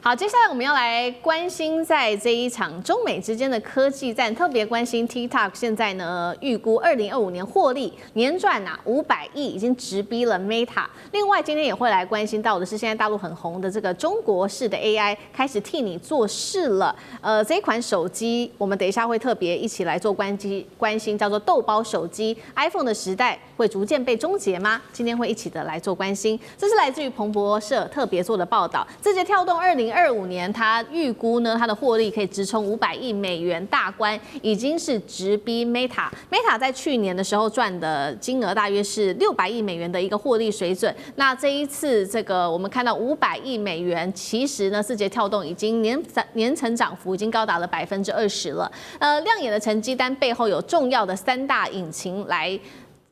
好，接下来我们要来关心在这一场中美之间的科技战，特别关心 TikTok 现在呢预估2025年获利年赚500亿，已经直逼了 Meta。另外，今天也会来关心到的是，现在大陆很红的这个中国式的 AI 开始替你做事了。这一款手机，我们等一下会特别一起来做关心，叫做豆包手机 ，iPhone 的时代会逐渐被终结吗？今天会一起的来做关心。这是来自于彭博社特别做的报道。字节跳动2025年，它预估呢，它的获利可以直冲500亿美元大关，已经是直逼 Meta。Meta 在去年的时候赚的金额大约是600亿美元的一个获利水准。那这一次这个我们看到500亿美元，其实呢，字节跳动已经年成涨幅已经高达了20%了。亮眼的成绩单背后有重要的3大引擎来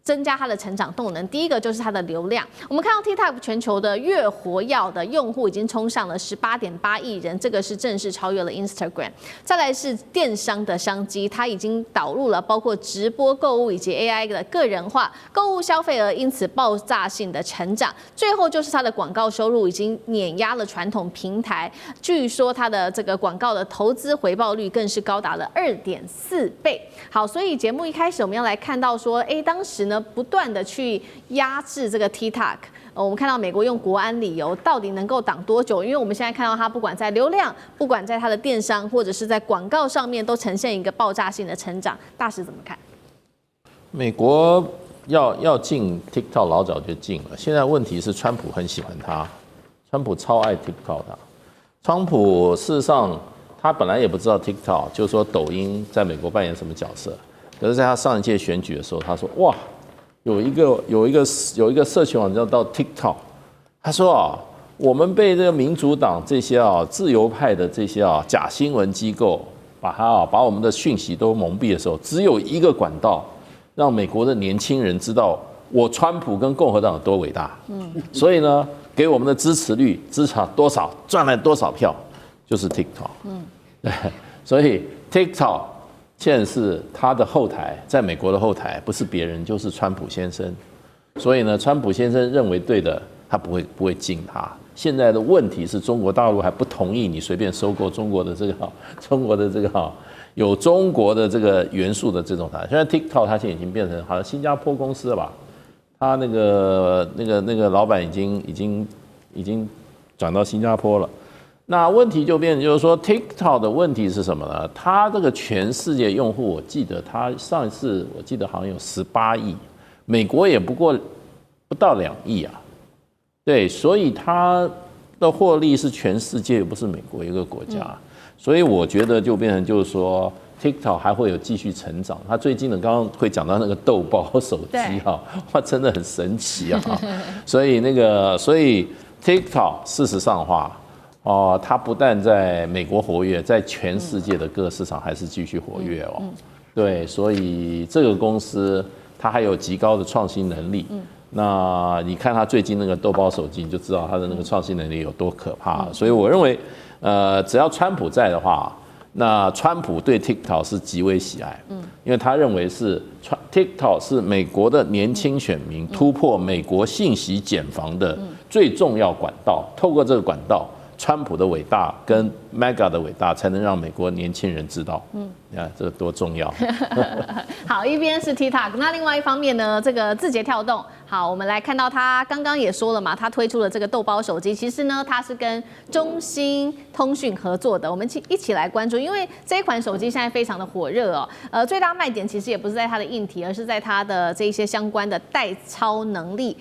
增加它的成长动能。第一个就是它的流量，我们看到 TikTok 全球的月活跃的用户已经冲上了18.8亿人，这个是正式超越了 Instagram。再来是电商的商机，它已经导入了包括直播购物以及 AI 的个人化购物消费额，因此爆炸性的成长。最后就是它的广告收入已经碾压了传统平台，据说它的这个广告的投资回报率更是高达了2.4倍。好，所以节目一开始我们要来看到说，当时呢不断的去压制这个 TikTok，我们看到美国用国安理由，到底能够挡多久？因为我们现在看到它不管在流量，不管在它的电商或者是在广告上面，都呈现一个爆炸性的成长。大使怎么看？美国要进 TikTok 老早就进了，现在问题是川普很喜欢他，川普超爱 TikTok 的。川普事实上他本来也不知道 TikTok， 就是说抖音在美国扮演什么角色。可是在他上一届选举的时候，他说哇，有一个社群网站叫 TikTok， 他说我们被这个民主党这些自由派的这些假新闻机构把我们的讯息都蒙蔽的时候，只有一个管道让美国的年轻人知道我川普跟共和党有多伟大。所以呢，给我们的支持率至少多少，赚了多少票，就是 TikTok。对，所以 TikTok 现在是他的后台，在美国的后台不是别人就是川普先生。所以呢，川普先生认为对的，他不会禁他。现在的问题是中国大陆还不同意你随便收购中国的这个有中国的这个元素的这种台。现在 TikTok 它现在已经变成好像新加坡公司了吧？他那个老板已经转到新加坡了。那问题就变成就是说 ，TikTok 的问题是什么呢？它这个全世界用户，我记得它上一次我记得好像有18亿，美国也不到2亿啊。对，所以它的获利是全世界，又不是美国一个国家。所以我觉得就变成就是说 ，TikTok 还会有继续成长。它最近的刚刚会讲到那个豆包手机哇，真的很神奇啊。所以TikTok 事实上的话。它不但在美国活跃，在全世界的各个市场还是继续活跃哦。对，所以这个公司它还有极高的创新能力。那你看它最近那个豆包手机，你就知道它的那个创新能力有多可怕。所以我认为，只要川普在的话，那川普对 TikTok 是极为喜爱。因为他认为是TikTok 是美国的年轻选民突破美国信息茧房的最重要管道，透过这个管道。川普的伟大跟 Mega 的伟大，才能让美国年轻人知道。你看这个多重要。好，一边是 TikTok， 那另外一方面呢，这个字节跳动。好，我们来看到它刚刚也说了嘛，它推出了这个豆包手机，其实呢，它是跟中兴通讯合作的。我们一起来关注，因为这一款手机现在非常的火热哦。最大卖点其实也不是在它的硬体，而是在它的这一些相关的代操能力。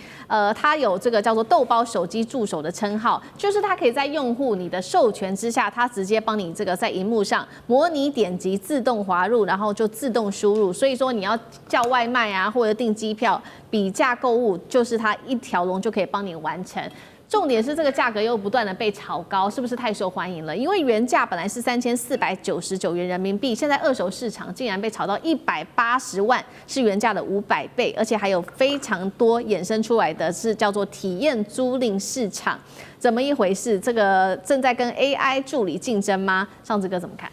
它有这个叫做豆包手机助手的称号，就是它可以在用户你的授权之下，它直接帮你这个在荧幕上模拟点击，自动滑入，然后就自动输入。所以说你要叫外卖啊，或者订机票、比价购物，就是它一条龙就可以帮你完成。重点是这个价格又不断的被炒高，是不是太受欢迎了？因为原价本来是3499元人民币，现在二手市场竟然被炒到180万，是原价的500倍，而且还有非常多衍生出来的是叫做体验租赁市场，怎么一回事？这个正在跟 AI 助理竞争吗？上次哥怎么看？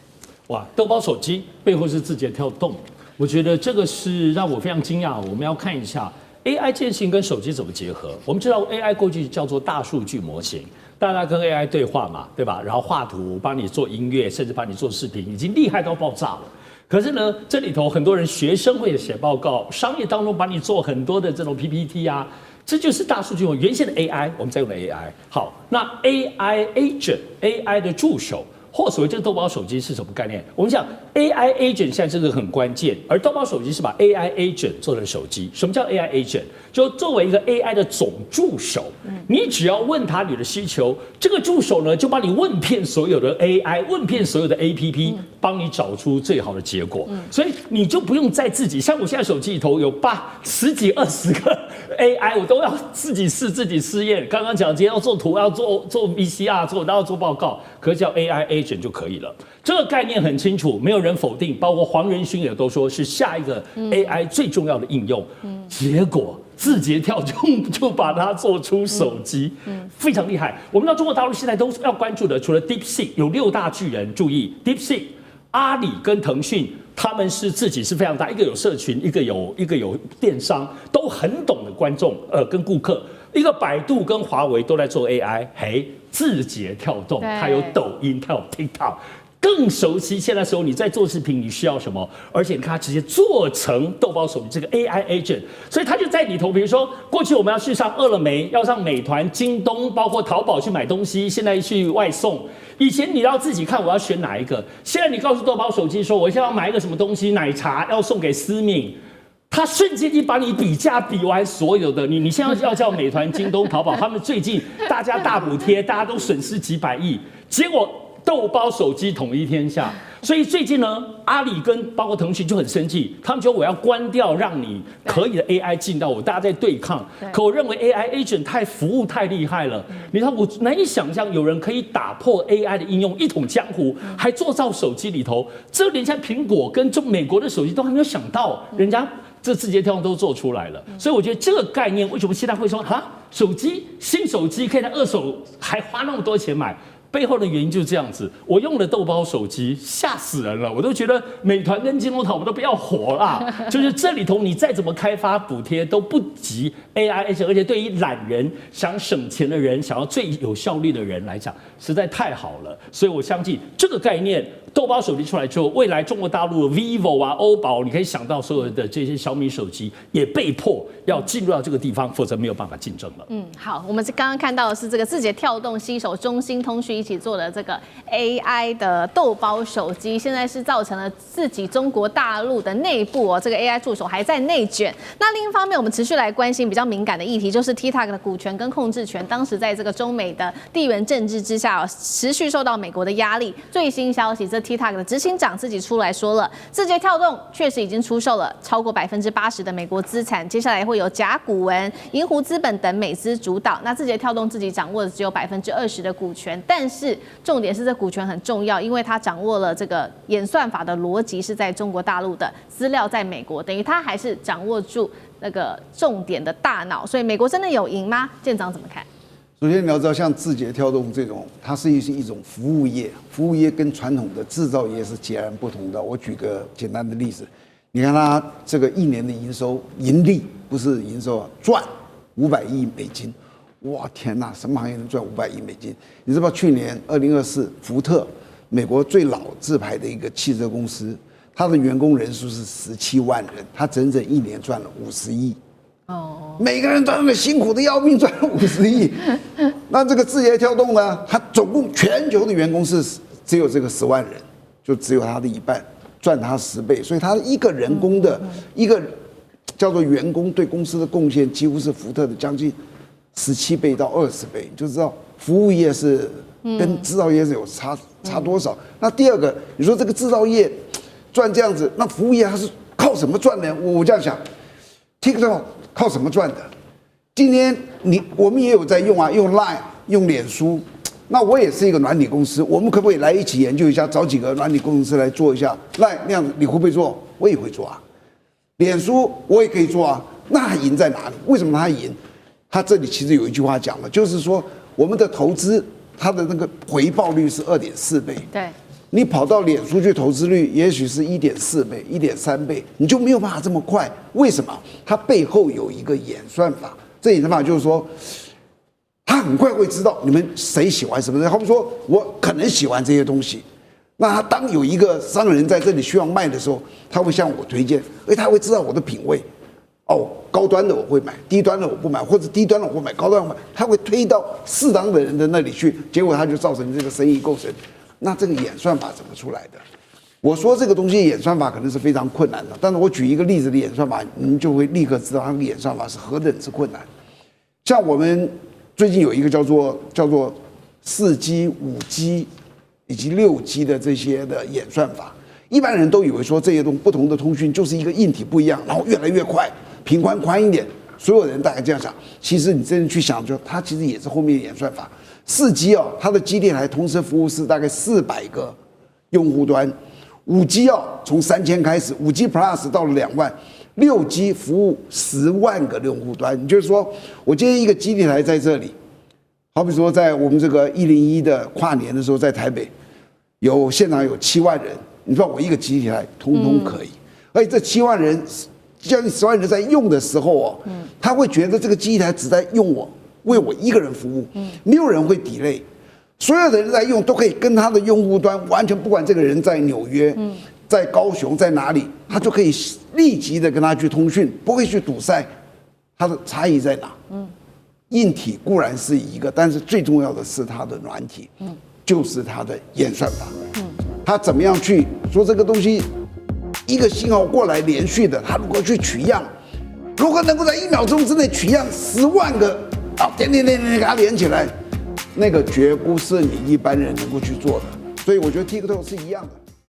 哇，豆包手机背后是字节跳动，我觉得这个是让我非常惊讶。我们要看一下 AI 这件事情跟手机怎么结合。我们知道 AI 过去叫做大数据模型，大家跟 AI 对话嘛，对吧？然后画图，帮你做音乐，甚至帮你做视频，已经厉害到爆炸了。可是呢，这里头很多人学生会写报告，商业当中帮你做很多的这种 PPT 啊，这就是大数据用原先的 AI， 我们在用的 AI。好，那 AI agent、AI 的助手。或所谓这个豆包手机是什么概念？我们讲 AI agent 现在这个很关键，而豆包手机是把 AI agent 做成手机。什么叫 AI agent？ 就作为一个 AI 的总助手，你只要问他你的需求，这个助手呢就帮你问遍所有的 AI， 问遍所有的 APP， 帮你找出最好的结果。所以你就不用再自己，像我现在手机里头有10几20个 AI， 我都要自己试自己试验。刚刚讲今天要做图，要做 VCR， 然后做报告，可是叫 AI agent 就可以了。这个概念很清楚，没有人否定，包括黄仁勋也都说是下一个 AI 最重要的应用。结果字节跳动就把它做出手机，非常厉害。我们到中国大陆现在都要关注的，除了 DeepSeek 有6大巨人，注意 DeepSeek、阿里跟腾讯，他们是自己是非常大，一个有社群，一个有电商，都很懂的观众跟顾客。一个百度跟华为都在做 AI， 字节跳动它有抖音，它有 TikTok。更熟悉现在时候你在做视频你需要什么，而且你看它直接做成豆包手机这个 AI agent， 所以它就在里头。比如说过去我们要去上饿了么，要上美团、京东，包括淘宝去买东西，现在去外送。以前你要自己看我要选哪一个，现在你告诉豆包手机说我现在要买一个什么东西，奶茶要送给思敏。他瞬间就把你比价比完所有的你现在要叫美团、京东、淘宝，他们最近大家大补贴，大家都损失几百亿，结果豆包手机统一天下。所以最近呢，阿里跟包括腾讯就很生气，他们说我要关掉让你可以的 AI 进到我，大家在对抗。可我认为 AI agent 服务太厉害了，你看我难以想象有人可以打破 AI 的应用，一统江湖，还做到手机里头，这连像苹果跟美国的手机都还没有想到，人家这字节跳动都做出来了。所以我觉得这个概念为什么现在会说手机新手机可以在二手还花那么多钱买？背后的原因就是这样子，我用了豆包手机，吓死人了，我都觉得美团跟京东淘宝都不要活啦。就是这里头你再怎么开发补贴都不及 AI， 而且对于懒人、想省钱的人、想要最有效率的人来讲，实在太好了。所以我相信这个概念，豆包手机出来之后，未来中国大陆的 vivo 啊、欧宝，你可以想到所有的这些小米手机也被迫要进入到这个地方，否则没有办法竞争了。好，我们刚刚看到的是这个字节跳动携手中兴通讯一起做的这个 AI 的豆包手机，现在是造成了自己中国大陆的内部这个 AI 助手还在内卷。那另一方面，我们持续来关心比较敏感的议题，就是 TikTok 的股权跟控制权，当时在这个中美的地缘政治之下，持续受到美国的压力。最新消息，这 TikTok 的执行长自己出来说了，字节跳动确实已经出售了超过80%的美国资产，接下来会有甲骨文、银湖资本等美资主导。那字节跳动自己掌握的只有20%的股权，但是重点是这股权很重要，因为它掌握了这个演算法的逻辑是在中国大陆的，资料在美国，等于它还是掌握住那个重点的大脑。所以美国真的有赢吗？舰长怎么看？首先你要知道，像字节跳动这种，它是一种服务业，服务业跟传统的制造业是截然不同的。我举个简单的例子，你看它这个一年的盈利不是营收啊，赚500亿美金。哇天哪，什么行业能赚500亿美金？你知道去年2024，福特，美国最老字牌的一个汽车公司，它的员工人数是17万人，它整整一年赚了50亿。每个人赚了辛苦的要命，赚了50亿。那这个字节跳动呢？它总共全球的员工是只有这个10万人，就只有它的一半，赚它10倍。所以它一个人工的一个叫做员工对公司的贡献，几乎是福特的将近17倍到20倍，你就知道服务业是跟制造业是有差多少。那第二个，你说这个制造业赚这样子，那服务业它是靠什么赚呢？我这样想 ，TikTok 靠什么赚的？今天我们也有在用啊，用 Line 用脸书。那我也是一个软体公司，我们可不可以来一起研究一下，找几个软体工程师来做一下 Line 那样子？你会不会做？我也会做啊。脸书我也可以做啊。那它赢在哪里？为什么它赢？它这里其实有一句话讲了，就是说我们的投资它的那个回报率是2.4倍。对。你跑到脸书去投资率也许是1.4倍、1.3倍，你就没有办法这么快。为什么？它背后有一个演算法，这演算法就是说，它他很快会知道你们谁喜欢什么东西。好比说，我可能喜欢这些东西，那他当有一个商人在这里需要卖的时候，他会向我推荐，而且他会知道我的品味。哦，高端的我会买，低端的我不买，或者低端的我会买，高端我买，他会推到适当的人的那里去，结果他就造成这个生意构成。那这个演算法怎么出来的？我说这个东西演算法可能是非常困难的，但是我举一个例子的演算法，你们就会立刻知道它的演算法是何等之困难。像我们最近有一个叫做4G、5G 以及6G 的这些的演算法，一般人都以为说这些不同的通讯就是一个硬体不一样，然后越来越快，频宽宽一点，所有人大概这样想。其实你真正去想，就它其实也是后面的演算法。4G 哦，它的基地台同时服务是大概400个用户端，5G 哦从3000开始，5G Plus 到了2万，6G 服务10万个用户端。也就是说，我今天一个基地台在这里，好比说在我们这个101的跨年的时候，在台北现场有7万人，你知道我一个基地台通通可以，而且这7万人将近10万人在用的时候哦，他会觉得这个基地台只在用我，为我一个人服务，没有人会delay，所有的人在用都可以跟他的用户端完全不管这个人在纽约，在高雄，在哪里，他就可以立即的跟他去通讯，不会去堵塞。它的差异在哪？硬体固然是一个，但是最重要的是它的软体，就是它的演算法。它怎么样去说这个东西，一个信号过来连续的，它如何去取样，如何能够在1秒钟之内取样10万个啊，点给它连起来，那个绝不是你一般人能够去做的。所以我觉得 TikTok 是一样的。